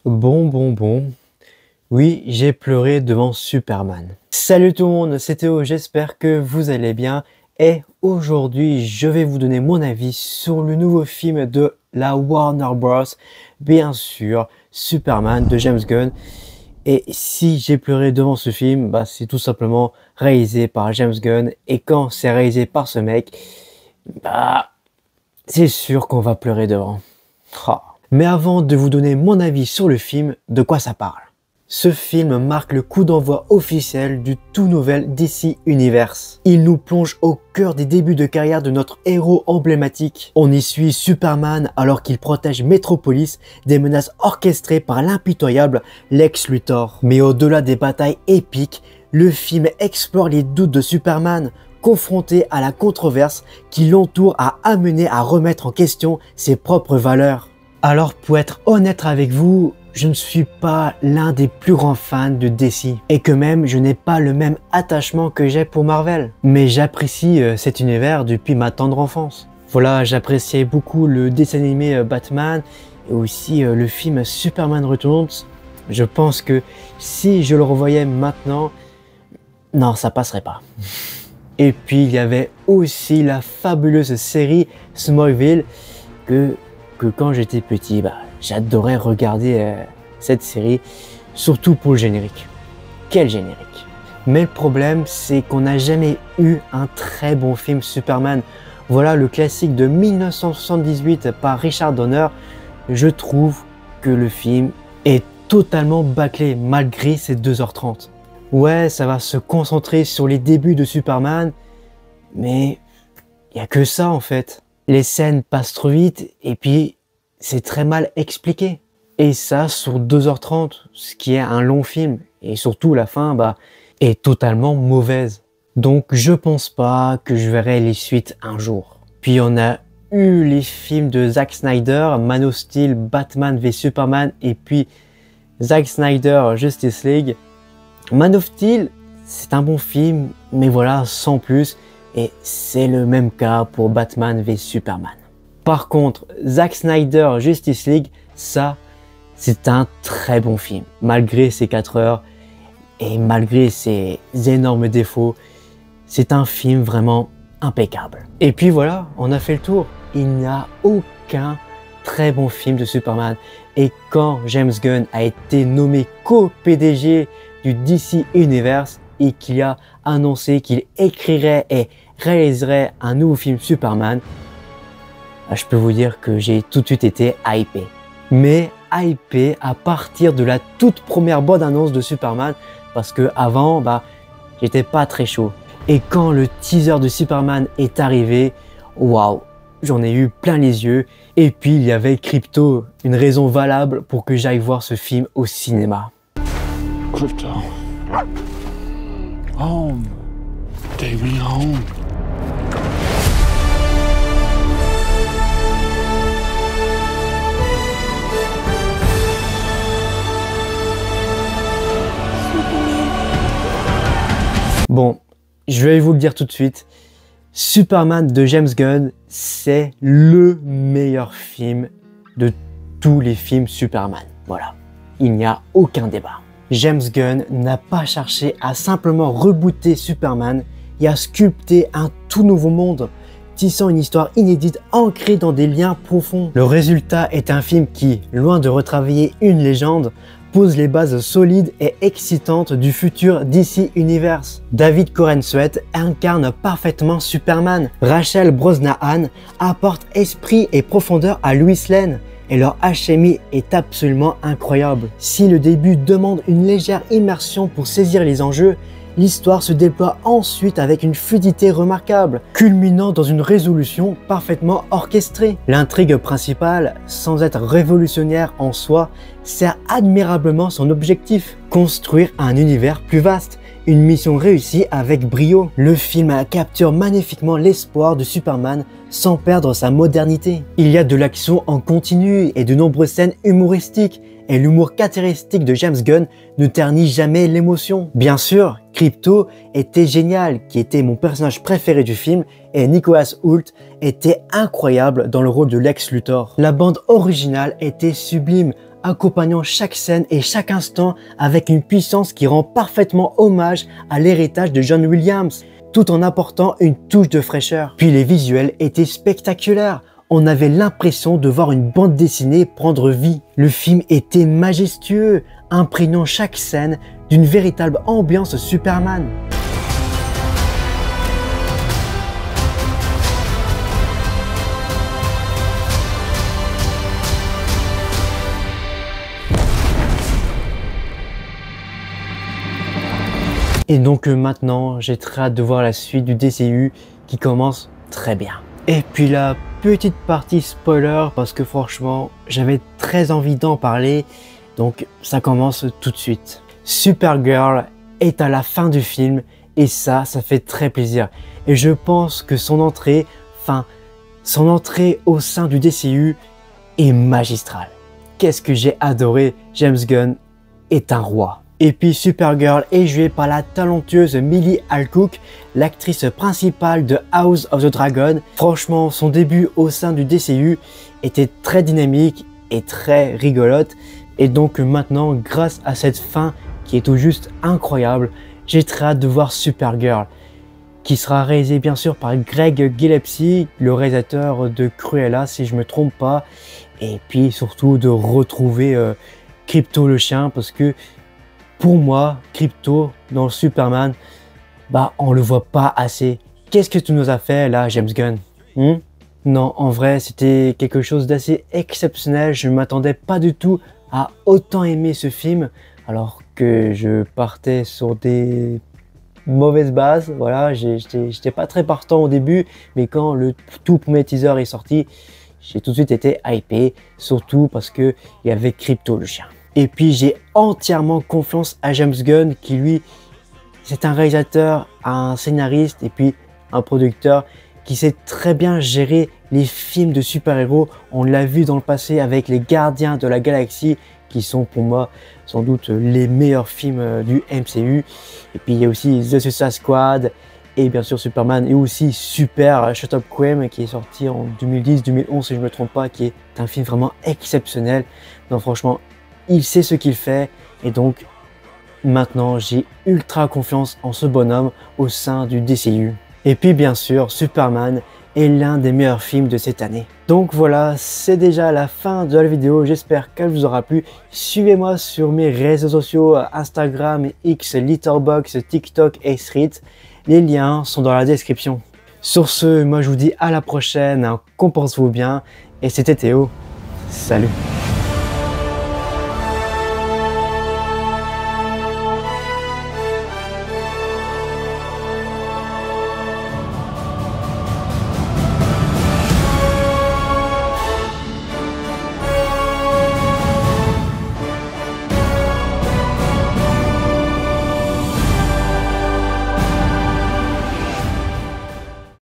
Bon. Oui, j'ai pleuré devant Superman. Salut tout le monde, c'est Théo, j'espère que vous allez bien. Et aujourd'hui, je vais vous donner mon avis sur le nouveau film de la Warner Bros. Bien sûr, Superman de James Gunn. Et si j'ai pleuré devant ce film, c'est tout simplement réalisé par James Gunn. Et quand c'est réalisé par ce mec, c'est sûr qu'on va pleurer devant. Ah. Mais avant de vous donner mon avis sur le film, de quoi ça parle? Ce film marque le coup d'envoi officiel du tout nouvel DC Universe. Il nous plonge au cœur des débuts de carrière de notre héros emblématique. On y suit Superman alors qu'il protège Metropolis des menaces orchestrées par l'impitoyable Lex Luthor. Mais au-delà des batailles épiques, le film explore les doutes de Superman, confronté à la controverse qui l'entoure, a amené à remettre en question ses propres valeurs. Alors pour être honnête avec vous, je ne suis pas l'un des plus grands fans de DC et que même je n'ai pas le même attachement que j'ai pour Marvel. Mais j'apprécie cet univers depuis ma tendre enfance. Voilà, j'appréciais beaucoup le dessin animé Batman et aussi le film Superman Returns. Je pense que si je le revoyais maintenant, non, ça passerait pas. Et puis il y avait aussi la fabuleuse série Smallville que quand j'étais petit, j'adorais regarder cette série, surtout pour le générique. Quel générique! Mais le problème, c'est qu'on n'a jamais eu un très bon film Superman. Voilà le classique de 1978 par Richard Donner. Je trouve que le film est totalement bâclé malgré ses 2h30. Ouais, ça va se concentrer sur les débuts de Superman, mais il n'y a que ça en fait. Les scènes passent trop vite et puis c'est très mal expliqué. Et ça sur 2h30, ce qui est un long film. Et surtout la fin est totalement mauvaise. Donc je pense pas que je verrai les suites un jour. Puis on a eu les films de Zack Snyder, Man of Steel, Batman v Superman et puis Zack Snyder Justice League. Man of Steel, c'est un bon film, mais voilà, sans plus. Et c'est le même cas pour Batman v Superman. Par contre, Zack Snyder Justice League, ça, c'est un très bon film. Malgré ses 4 heures et malgré ses énormes défauts, c'est un film vraiment impeccable. Et puis voilà, on a fait le tour. Il n'y a aucun très bon film de Superman. Et quand James Gunn a été nommé co-PDG du DC Universe et qu'il a annoncé qu'il écrirait et réaliserait un nouveau film Superman, je peux vous dire que j'ai tout de suite été hypé. Mais hypé à partir de la toute première bande-annonce de Superman, parce que avant, j'étais pas très chaud. Et quand le teaser de Superman est arrivé, waouh, j'en ai eu plein les yeux. Et puis il y avait Krypto, une raison valable pour que j'aille voir ce film au cinéma. Krypto. Home. Take me home. Bon, je vais vous le dire tout de suite, Superman de James Gunn, c'est le meilleur film de tous les films Superman. Voilà, il n'y a aucun débat. James Gunn n'a pas cherché à simplement rebooter Superman et à sculpter un tout nouveau monde, tissant une histoire inédite ancrée dans des liens profonds. Le résultat est un film qui, loin de retravailler une légende, pose les bases solides et excitantes du futur DC Universe. David Corenswet incarne parfaitement Superman. Rachel Brosnahan apporte esprit et profondeur à Lois Lane. Et leur alchimie est absolument incroyable. Si le début demande une légère immersion pour saisir les enjeux, l'histoire se déploie ensuite avec une fluidité remarquable, culminant dans une résolution parfaitement orchestrée. L'intrigue principale, sans être révolutionnaire en soi, sert admirablement son objectif, construire un univers plus vaste. Une mission réussie avec brio. Le film capture magnifiquement l'espoir de Superman sans perdre sa modernité. Il y a de l'action en continu et de nombreuses scènes humoristiques. Et l'humour caractéristique de James Gunn ne ternit jamais l'émotion. Bien sûr, Krypto était génial, qui était mon personnage préféré du film, et Nicholas Hoult était incroyable dans le rôle de Lex Luthor. La bande originale était sublime, accompagnant chaque scène et chaque instant avec une puissance qui rend parfaitement hommage à l'héritage de John Williams, tout en apportant une touche de fraîcheur. Puis les visuels étaient spectaculaires. On avait l'impression de voir une bande dessinée prendre vie. Le film était majestueux, imprégnant chaque scène d'une véritable ambiance Superman. Et donc maintenant, j'ai très hâte de voir la suite du DCU qui commence très bien. Et puis la petite partie spoiler, parce que franchement, j'avais très envie d'en parler, donc ça commence tout de suite. Supergirl est à la fin du film et ça fait très plaisir. Et je pense que son entrée au sein du DCU est magistrale. Qu'est-ce que j'ai adoré, James Gunn est un roi. Et puis Supergirl est jouée par la talentueuse Millie Alcock, l'actrice principale de House of the Dragon. Franchement, son début au sein du DCU était très dynamique et très rigolote. Et donc maintenant, grâce à cette fin qui est tout juste incroyable, j'ai très hâte de voir Supergirl, qui sera réalisée bien sûr par Greg Gillespie, le réalisateur de Cruella si je me trompe pas. Et puis surtout de retrouver Krypto le chien, parce que pour moi, Krypto dans le Superman, on le voit pas assez. Qu'est-ce que tu nous as fait là, James Gunn? Non, en vrai, c'était quelque chose d'assez exceptionnel. Je ne m'attendais pas du tout à autant aimer ce film, alors que je partais sur des mauvaises bases. Voilà, j'étais pas très partant au début, mais quand le tout premier teaser est sorti, j'ai tout de suite été hypé, surtout parce que il y avait Krypto le chien. Et puis j'ai entièrement confiance à James Gunn qui lui, c'est un réalisateur, un scénariste et puis un producteur qui sait très bien gérer les films de super-héros. On l'a vu dans le passé avec les Gardiens de la Galaxie qui sont pour moi sans doute les meilleurs films du MCU. Et puis il y a aussi The Suicide Squad et bien sûr Superman et aussi Super Shut Up Queen qui est sorti en 2010-2011 si je ne me trompe pas, qui est un film vraiment exceptionnel. Donc franchement, il sait ce qu'il fait et donc maintenant j'ai ultra confiance en ce bonhomme au sein du DCU. Et puis bien sûr, Superman est l'un des meilleurs films de cette année. Donc voilà, c'est déjà la fin de la vidéo, j'espère qu'elle vous aura plu. Suivez-moi sur mes réseaux sociaux, Instagram, X, Letterboxd, TikTok et Threads. Les liens sont dans la description. Sur ce, moi je vous dis à la prochaine, comportez-vous bien et c'était Théo, salut.